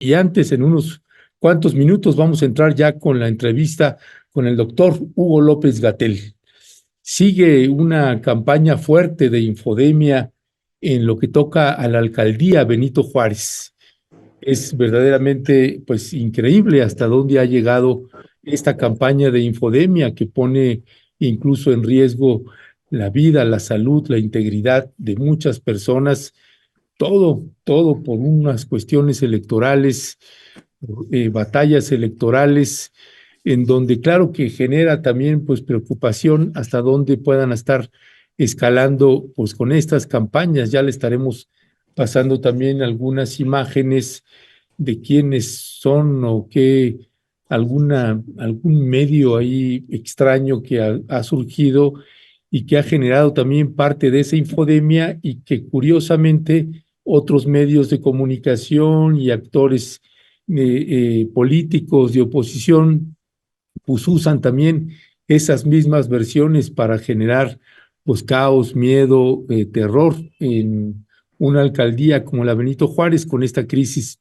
Y antes, en unos cuantos minutos, vamos a entrar ya con la entrevista con el doctor Hugo López-Gatell. Sigue una campaña fuerte de infodemia en lo que toca a la alcaldía Benito Juárez. Es verdaderamente, pues, increíble hasta dónde ha llegado esta campaña de infodemia que pone incluso en riesgo la vida, la salud, la integridad de muchas personas, todo por unas cuestiones electorales, batallas electorales, en donde claro que genera también pues preocupación hasta dónde puedan estar escalando pues con estas campañas. Ya le estaremos pasando también algunas imágenes de quiénes son o qué, algún medio ahí extraño que ha surgido y que ha generado también parte de esa infodemia y que curiosamente otros medios de comunicación y actores políticos de oposición pues usan también esas mismas versiones para generar pues caos, miedo, terror en una alcaldía como la Benito Juárez con esta crisis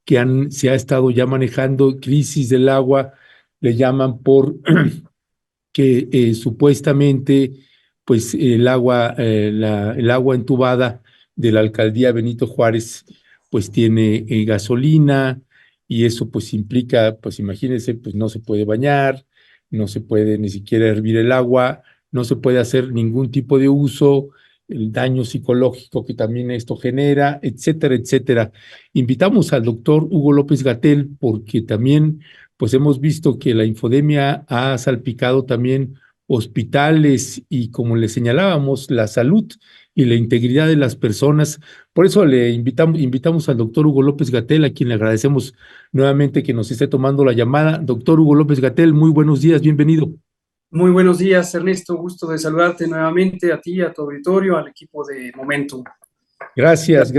que se ha estado ya manejando, crisis del agua, le llaman por que supuestamente pues el agua entubada de la alcaldía Benito Juárez pues tiene gasolina y eso pues implica, pues imagínense, pues no se puede bañar, no se puede ni siquiera hervir el agua, no se puede hacer ningún tipo de uso, el daño psicológico que también esto genera, etcétera, etcétera. Invitamos al doctor Hugo López-Gatell porque también pues hemos visto que la infodemia ha salpicado también hospitales y, como le señalábamos, la salud y la integridad de las personas. Por eso le invitamos al doctor Hugo López-Gatell, a quien le agradecemos nuevamente que nos esté tomando la llamada. Doctor Hugo López-Gatell, muy buenos días, bienvenido. Muy buenos días, Ernesto. Gusto de saludarte nuevamente a ti, a tu auditorio, al equipo de Momentum. Gracias,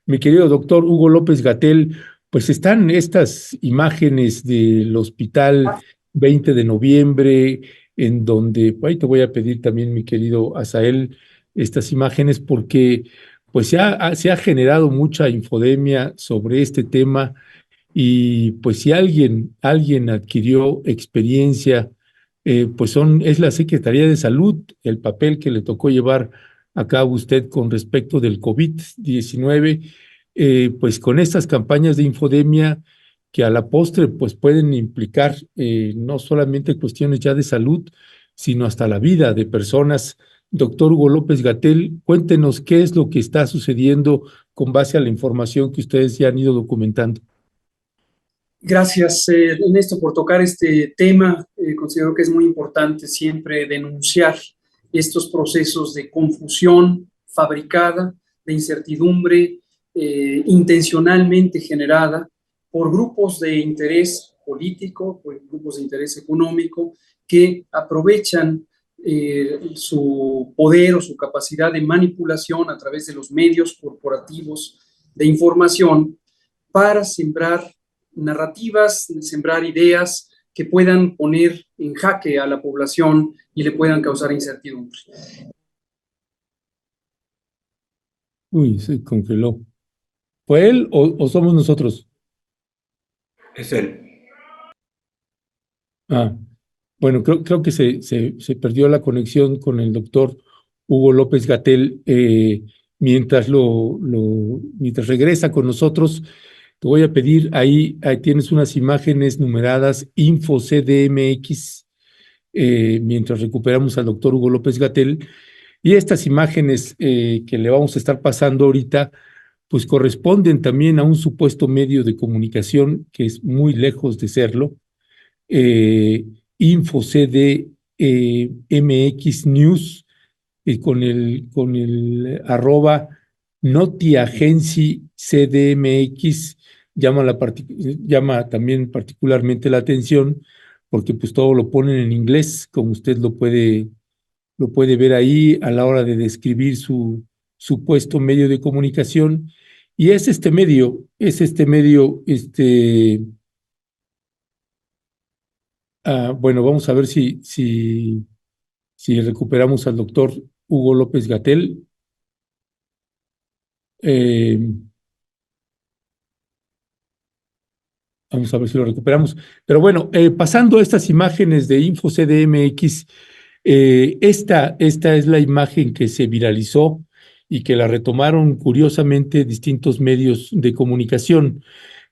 mi querido doctor Hugo López-Gatell. Pues están estas imágenes del Hospital 20 de Noviembre, en donde, ahí te voy a pedir también, mi querido Asael, estas imágenes, porque pues se ha generado mucha infodemia sobre este tema y pues si alguien adquirió experiencia, es la Secretaría de Salud, el papel que le tocó llevar a cabo usted con respecto del COVID-19, pues con estas campañas de infodemia que a la postre pues pueden implicar no solamente cuestiones ya de salud, sino hasta la vida de personas. Doctor Hugo López-Gatell, cuéntenos qué es lo que está sucediendo con base a la información que ustedes ya han ido documentando. Gracias, Ernesto, por tocar este tema. Considero que es muy importante siempre denunciar estos procesos de confusión fabricada, de incertidumbre intencionalmente generada por grupos de interés político, por grupos de interés económico, que aprovechan su poder o su capacidad de manipulación a través de los medios corporativos de información para sembrar narrativas, sembrar ideas que puedan poner en jaque a la población y le puedan causar incertidumbre. Uy, se congeló. ¿Fue él o somos nosotros? Es él. Ah, bueno, creo que se perdió la conexión con el doctor Hugo López-Gatell. Mientras regresa con nosotros, te voy a pedir, ahí tienes unas imágenes numeradas Info CDMX, mientras recuperamos al doctor Hugo López-Gatell. Y estas imágenes que le vamos a estar pasando ahorita, pues corresponden también a un supuesto medio de comunicación que es muy lejos de serlo, eh, InfoCD MX News, con el arroba Notiagency CDMX, llama también particularmente la atención porque pues todo lo ponen en inglés, como usted lo puede ver ahí a la hora de describir su supuesto medio de comunicación. Y bueno, vamos a ver si recuperamos al doctor Hugo López-Gatell. Vamos a ver si lo recuperamos. Pero bueno, pasando a estas imágenes de InfoCDMX, esta es la imagen que se viralizó y que la retomaron curiosamente distintos medios de comunicación.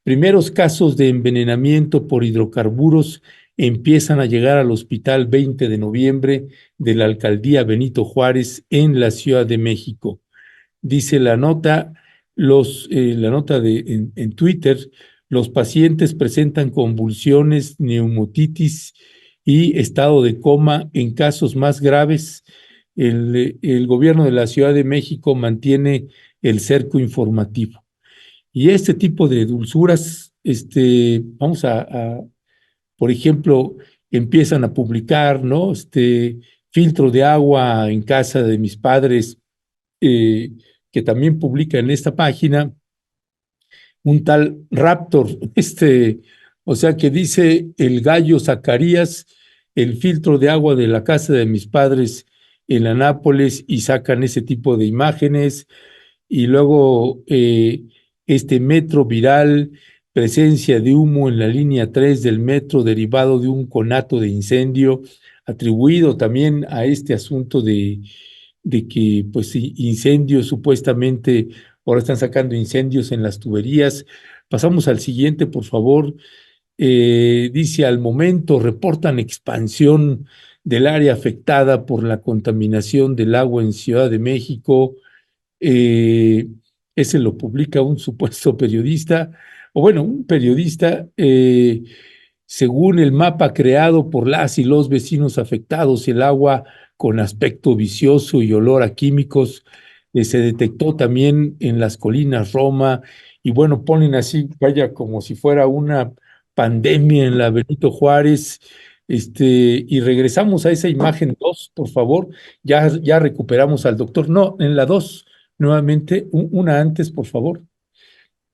Primeros casos de envenenamiento por hidrocarburos empiezan a llegar al hospital 20 de noviembre de la alcaldía Benito Juárez en la Ciudad de México. Dice la nota, la nota en Twitter, los pacientes presentan convulsiones, neumonitis y estado de coma en casos más graves. El gobierno de la Ciudad de México mantiene el cerco informativo. Y este tipo de dulzuras, por ejemplo, empiezan a publicar, ¿no? Filtro de agua en casa de mis padres, eh, que también publica en esta página, un tal Raptor, o sea que dice el gallo Zacarías, el filtro de agua de la casa de mis padres en la Nápoles, y sacan ese tipo de imágenes. Y luego este metro viral, presencia de humo en la línea 3 del metro derivado de un conato de incendio, atribuido también a este asunto de que pues incendios supuestamente, ahora están sacando incendios en las tuberías. Pasamos al siguiente, por favor. Dice, al momento reportan expansión del área afectada por la contaminación del agua en Ciudad de México. eh, Ese lo publica un supuesto periodista, o bueno, un periodista, según el mapa creado por las y los vecinos afectados, el agua con aspecto vicioso y olor a químicos se detectó también en las colinas Roma, y bueno, ponen así, vaya, como si fuera una pandemia en la Benito Juárez. Y regresamos a esa imagen 2, por favor. Ya recuperamos al doctor. No, en la 2 nuevamente, una antes, por favor.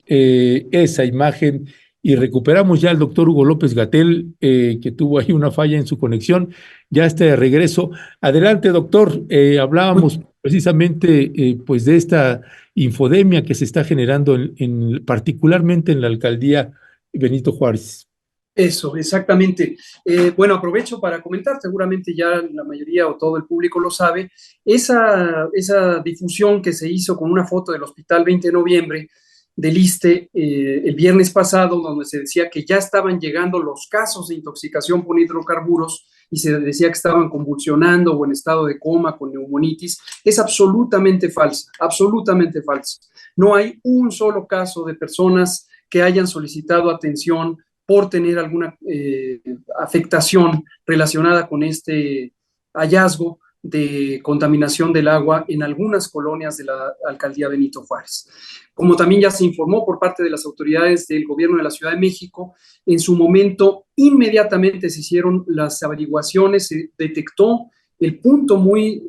Esa imagen, y recuperamos ya al doctor Hugo López-Gatell, que tuvo ahí una falla en su conexión. Ya está de regreso. Adelante, doctor. Hablábamos precisamente pues de esta infodemia que se está generando particularmente en la alcaldía Benito Juárez. Eso, exactamente. Bueno, aprovecho para comentar, seguramente ya la mayoría o todo el público lo sabe, esa difusión que se hizo con una foto del Hospital 20 de Noviembre del ISSSTE el viernes pasado, donde se decía que ya estaban llegando los casos de intoxicación por hidrocarburos y se decía que estaban convulsionando o en estado de coma con neumonitis, es absolutamente falsa, absolutamente falsa. No hay un solo caso de personas que hayan solicitado atención por tener alguna afectación relacionada con este hallazgo de contaminación del agua en algunas colonias de la alcaldía Benito Juárez. Como también ya se informó por parte de las autoridades del gobierno de la Ciudad de México, en su momento inmediatamente se hicieron las averiguaciones, se detectó el punto muy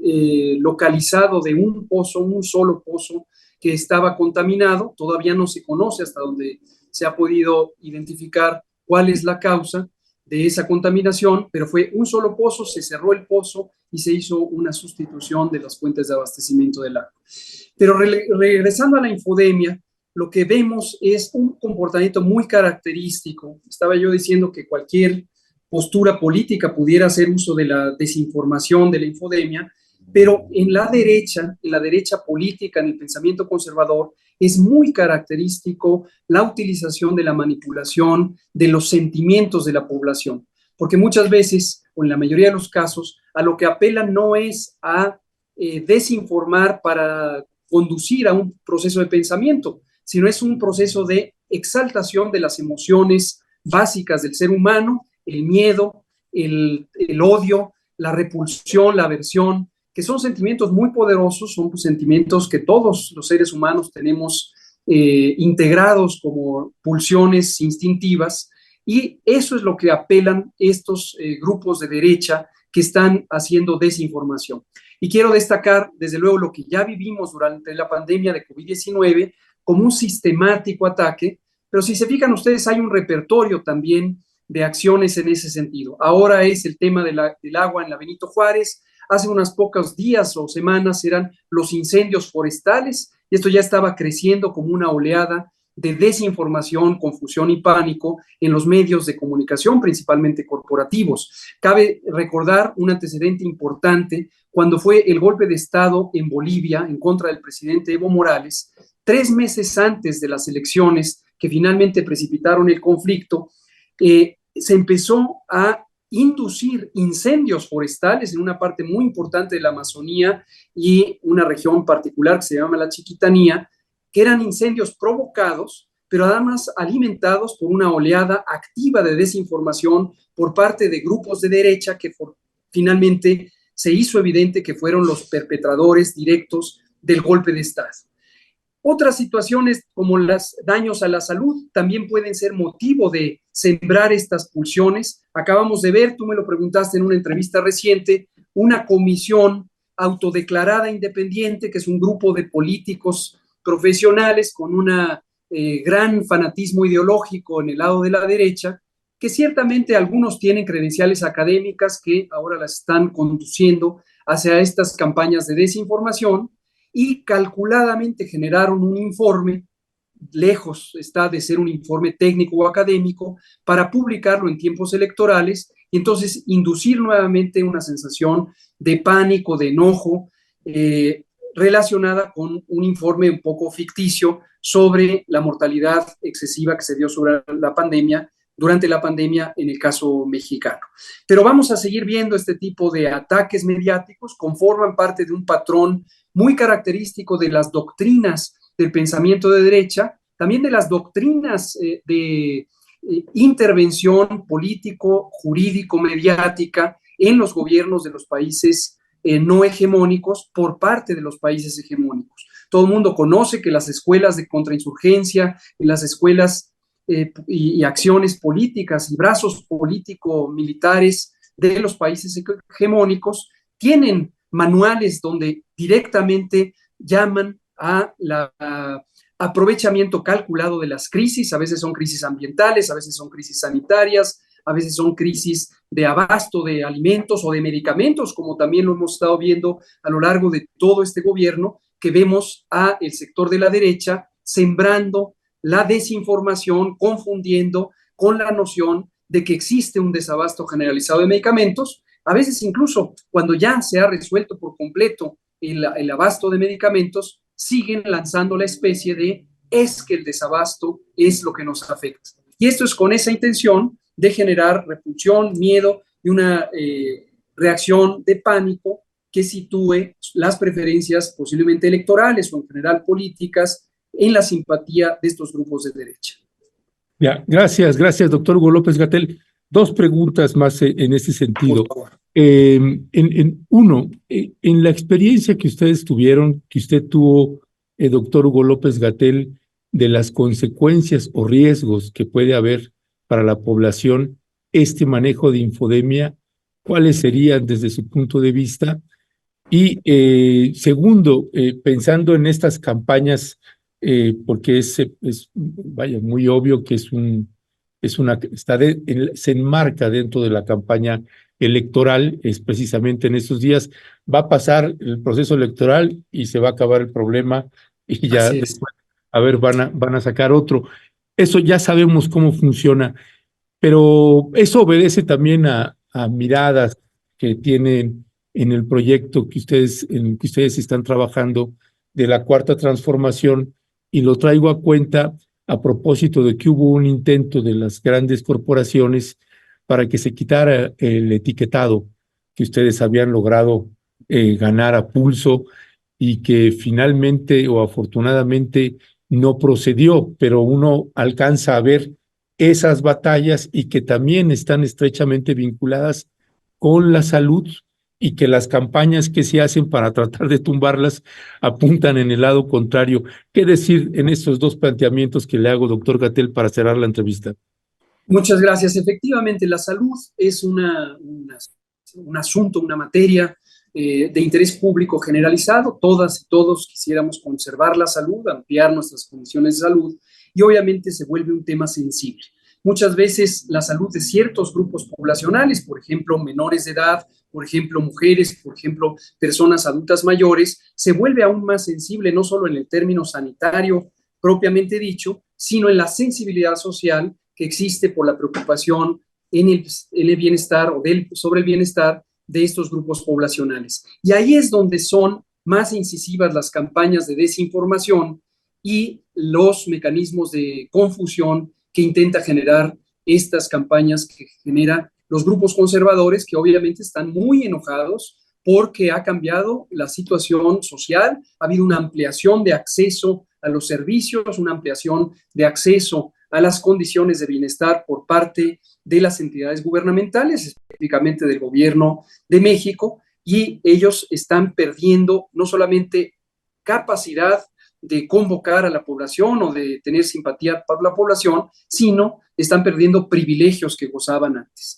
localizado de un pozo, un solo pozo que estaba contaminado. Todavía no se conoce hasta donde se ha podido identificar cuál es la causa de esa contaminación, pero fue un solo pozo, se cerró el pozo y se hizo una sustitución de las fuentes de abastecimiento del agua. Pero regresando a la infodemia, lo que vemos es un comportamiento muy característico. Estaba yo diciendo que cualquier postura política pudiera hacer uso de la desinformación, de la infodemia, pero en la derecha política, en el pensamiento conservador, es muy característico la utilización de la manipulación de los sentimientos de la población, porque muchas veces, o en la mayoría de los casos, a lo que apelan no es a desinformar para conducir a un proceso de pensamiento, sino es un proceso de exaltación de las emociones básicas del ser humano, el miedo, el odio, la repulsión, la aversión, que son sentimientos muy poderosos, son sentimientos que todos los seres humanos tenemos integrados como pulsiones instintivas, y eso es lo que apelan estos grupos de derecha que están haciendo desinformación. Y quiero destacar, desde luego, lo que ya vivimos durante la pandemia de COVID-19 como un sistemático ataque, pero si se fijan ustedes, hay un repertorio también de acciones en ese sentido. Ahora es el tema del agua en la Benito Juárez. Hace unos pocos días o semanas eran los incendios forestales, y esto ya estaba creciendo como una oleada de desinformación, confusión y pánico en los medios de comunicación, principalmente corporativos. Cabe recordar un antecedente importante cuando fue el golpe de Estado en Bolivia en contra del presidente Evo Morales, 3 meses antes de las elecciones que finalmente precipitaron el conflicto. Se empezó a inducir incendios forestales en una parte muy importante de la Amazonía y una región particular que se llama la Chiquitanía, que eran incendios provocados, pero además alimentados por una oleada activa de desinformación por parte de grupos de derecha que finalmente se hizo evidente que fueron los perpetradores directos del golpe de Estado. Otras situaciones como los daños a la salud también pueden ser motivo de sembrar estas pulsiones. Acabamos de ver, tú me lo preguntaste en una entrevista reciente, una comisión autodeclarada independiente, que es un grupo de políticos profesionales con un gran fanatismo ideológico en el lado de la derecha, que ciertamente algunos tienen credenciales académicas que ahora las están conduciendo hacia estas campañas de desinformación, y calculadamente generaron un informe, lejos está de ser un informe técnico o académico, para publicarlo en tiempos electorales y entonces inducir nuevamente una sensación de pánico, de enojo, relacionada con un informe un poco ficticio sobre la mortalidad excesiva que se dio sobre la pandemia, durante la pandemia en el caso mexicano. Pero vamos a seguir viendo este tipo de ataques mediáticos, conforman parte de un patrón muy característico de las doctrinas del pensamiento de derecha, también de las doctrinas de intervención político, jurídico, mediática en los gobiernos de los países no hegemónicos por parte de los países hegemónicos. Todo el mundo conoce que las escuelas de contrainsurgencia, las escuelas y acciones políticas y brazos político-militares de los países hegemónicos tienen manuales donde directamente llaman a la aprovechamiento calculado de las crisis. A veces son crisis ambientales, a veces son crisis sanitarias, a veces son crisis de abasto de alimentos o de medicamentos, como también lo hemos estado viendo a lo largo de todo este gobierno, que vemos a el sector de la derecha sembrando la desinformación, confundiendo con la noción de que existe un desabasto generalizado de medicamentos. A veces incluso cuando ya se ha resuelto por completo el abasto de medicamentos, siguen lanzando la especie de es que el desabasto es lo que nos afecta. Y esto es con esa intención de generar repulsión, miedo y una reacción de pánico que sitúe las preferencias posiblemente electorales o en general políticas en la simpatía de estos grupos de derecha. Ya, gracias, doctor Hugo López-Gatell. 2 preguntas más en ese sentido. Uno, en la experiencia que ustedes tuvieron, que usted tuvo, doctor Hugo López-Gatell, de las consecuencias o riesgos que puede haber para la población este manejo de infodemia, ¿cuáles serían desde su punto de vista? Y segundo, pensando en estas campañas, porque vaya, muy obvio que se enmarca dentro de la campaña electoral, es precisamente en estos días, va a pasar el proceso electoral y se va a acabar el problema y ya después, a ver, van a sacar otro. Eso ya sabemos cómo funciona, pero eso obedece también a miradas que tienen en el proyecto en el que ustedes están trabajando de la Cuarta Transformación, y lo traigo a cuenta a propósito de que hubo un intento de las grandes corporaciones para que se quitara el etiquetado que ustedes habían logrado ganar a pulso y que finalmente o afortunadamente no procedió, pero uno alcanza a ver esas batallas y que también están estrechamente vinculadas con la salud y que las campañas que se hacen para tratar de tumbarlas apuntan en el lado contrario. ¿Qué decir en estos 2 planteamientos que le hago, doctor Gatell, para cerrar la entrevista? Muchas gracias. Efectivamente, la salud es un asunto, una materia de interés público generalizado. Todas y todos quisiéramos conservar la salud, ampliar nuestras condiciones de salud, y obviamente se vuelve un tema sensible. Muchas veces la salud de ciertos grupos poblacionales, por ejemplo, menores de edad, por ejemplo, mujeres, por ejemplo, personas adultas mayores, se vuelve aún más sensible, no solo en el término sanitario propiamente dicho, sino en la sensibilidad social que existe por la preocupación en el bienestar o sobre el bienestar de estos grupos poblacionales. Y ahí es donde son más incisivas las campañas de desinformación y los mecanismos de confusión que intenta generar estas campañas que genera los grupos conservadores, que obviamente están muy enojados porque ha cambiado la situación social, ha habido una ampliación de acceso a los servicios, una ampliación de acceso a las condiciones de bienestar por parte de las entidades gubernamentales, específicamente del gobierno de México, y ellos están perdiendo no solamente capacidad de convocar a la población o de tener simpatía por la población, sino están perdiendo privilegios que gozaban antes.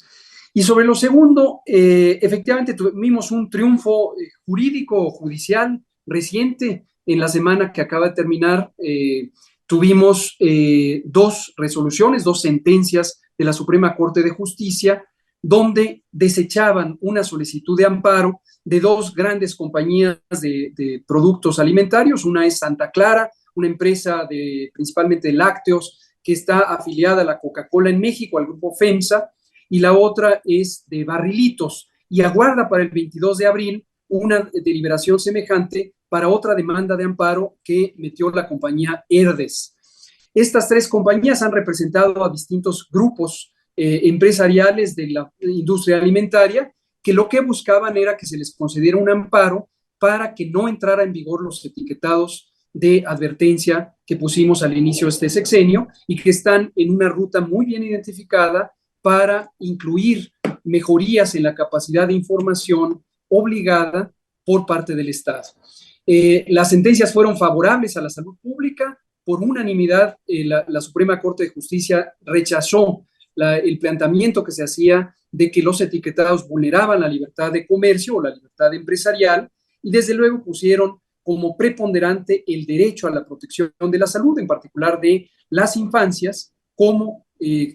Y sobre lo segundo, efectivamente tuvimos un triunfo jurídico o judicial reciente en la semana que acaba de terminar. Tuvimos dos resoluciones, dos sentencias de la Suprema Corte de Justicia, donde desechaban una solicitud de amparo de dos grandes compañías de productos alimentarios. Una es Santa Clara, una empresa principalmente de lácteos que está afiliada a la Coca-Cola en México, al grupo FEMSA, y la otra es de Barrilitos, y aguarda para el 22 de abril una deliberación semejante para otra demanda de amparo que metió la compañía Herdes. Estas tres compañías han representado a distintos grupos empresariales de la industria alimentaria que lo que buscaban era que se les concediera un amparo para que no entrara en vigor los etiquetados de advertencia que pusimos al inicio de este sexenio y que están en una ruta muy bien identificada para incluir mejorías en la capacidad de información obligada por parte del Estado. Las sentencias fueron favorables a la salud pública. Por unanimidad, la Suprema Corte de Justicia rechazó el planteamiento que se hacía de que los etiquetados vulneraban la libertad de comercio o la libertad empresarial, y desde luego pusieron como preponderante el derecho a la protección de la salud, en particular de las infancias, como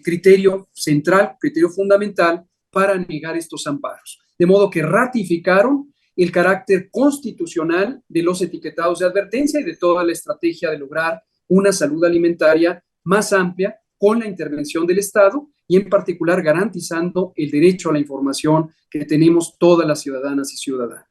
criterio central, criterio fundamental para negar estos amparos. De modo que ratificaron el carácter constitucional de los etiquetados de advertencia y de toda la estrategia de lograr una salud alimentaria más amplia con la intervención del Estado y en particular garantizando el derecho a la información que tenemos todas las ciudadanas y ciudadanos.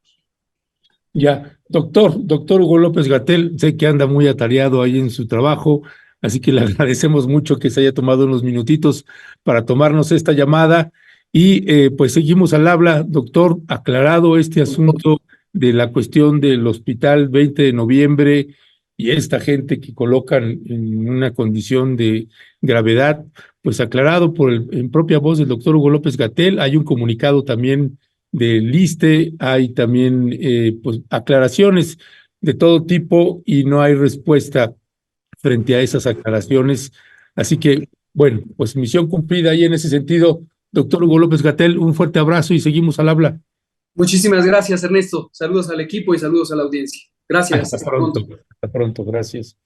Ya, doctor Hugo López-Gatell, sé que anda muy atareado ahí en su trabajo, así que le agradecemos mucho que se haya tomado unos minutitos para tomarnos esta llamada y pues seguimos al habla. Doctor, aclarado este asunto de la cuestión del hospital 20 de noviembre y esta gente que colocan en una condición de gravedad, pues aclarado en propia voz del doctor Hugo López-Gatell, hay un comunicado también del ISSSTE, hay también pues aclaraciones de todo tipo y no hay respuesta frente a esas aclaraciones. Así que, bueno, pues misión cumplida ahí en ese sentido. Doctor Hugo López-Gatell, un fuerte abrazo y seguimos al habla. Muchísimas gracias, Ernesto. Saludos al equipo y saludos a la audiencia. Gracias. Hasta pronto. Hasta pronto, gracias.